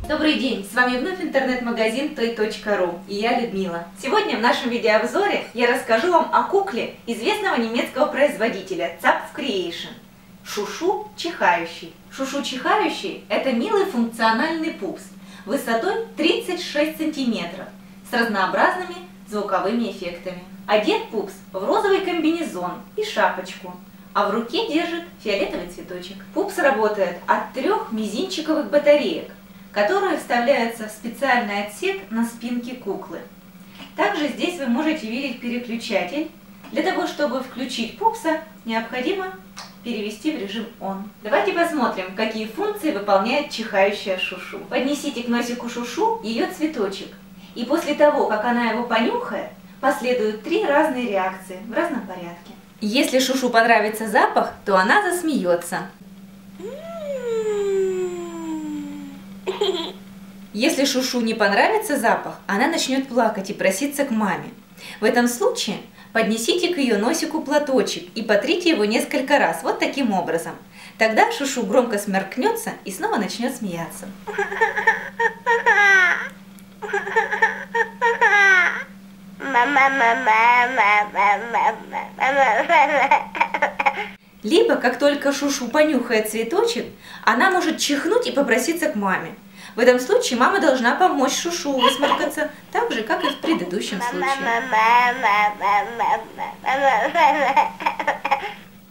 Добрый день! С вами вновь интернет-магазин toy.ru и я Людмила. Сегодня в нашем видеообзоре я расскажу вам о кукле известного немецкого производителя Zapf Creation Шушу Чихающий. Шушу Чихающий – это милый функциональный пупс высотой 36 сантиметров с разнообразными звуковыми эффектами. Одет пупс в розовый комбинезон и шапочку, а в руке держит фиолетовый цветочек. Пупс работает от 3 мизинчиковых батареек, которые вставляются в специальный отсек на спинке куклы. Также здесь вы можете видеть переключатель. Для того, чтобы включить пупса, необходимо перевести в режим ON. Давайте посмотрим, какие функции выполняет чихающая Шушу. Поднесите к носику Шушу ее цветочек, и после того, как она его понюхает, последуют 3 разные реакции в разном порядке. Если Шушу понравится запах, то она засмеется. Если Шушу не понравится запах, она начнет плакать и проситься к маме. В этом случае поднесите к ее носику платочек и потрите его несколько раз, вот таким образом. Тогда Шушу громко сморкнется и снова начнет смеяться. Либо, как только Шушу понюхает цветочек, она может чихнуть и попроситься к маме. В этом случае мама должна помочь Шушу высморкаться, так же, как и в предыдущем случае.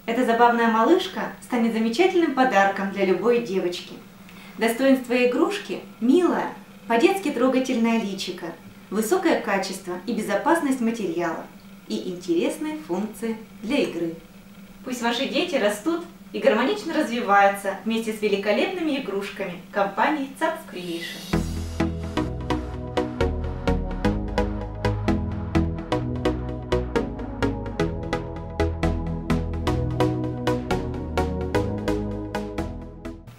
Эта забавная малышка станет замечательным подарком для любой девочки. Достоинство игрушки – милое, по-детски трогательное личико, высокое качество и безопасность материала и интересные функции для игры. Пусть ваши дети растут и гармонично развиваются вместе с великолепными игрушками компании Zapf Creation.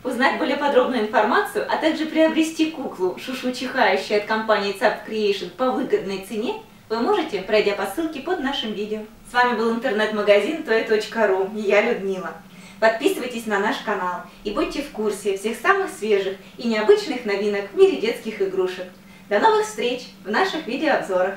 Узнать более подробную информацию, а также приобрести куклу Шушу Чихающий от компании Zapf Creation по выгодной цене вы можете, пройдя по ссылке под нашим видео. С вами был интернет-магазин toy.ru и я Людмила. Подписывайтесь на наш канал и будьте в курсе всех самых свежих и необычных новинок в мире детских игрушек. До новых встреч в наших видеообзорах!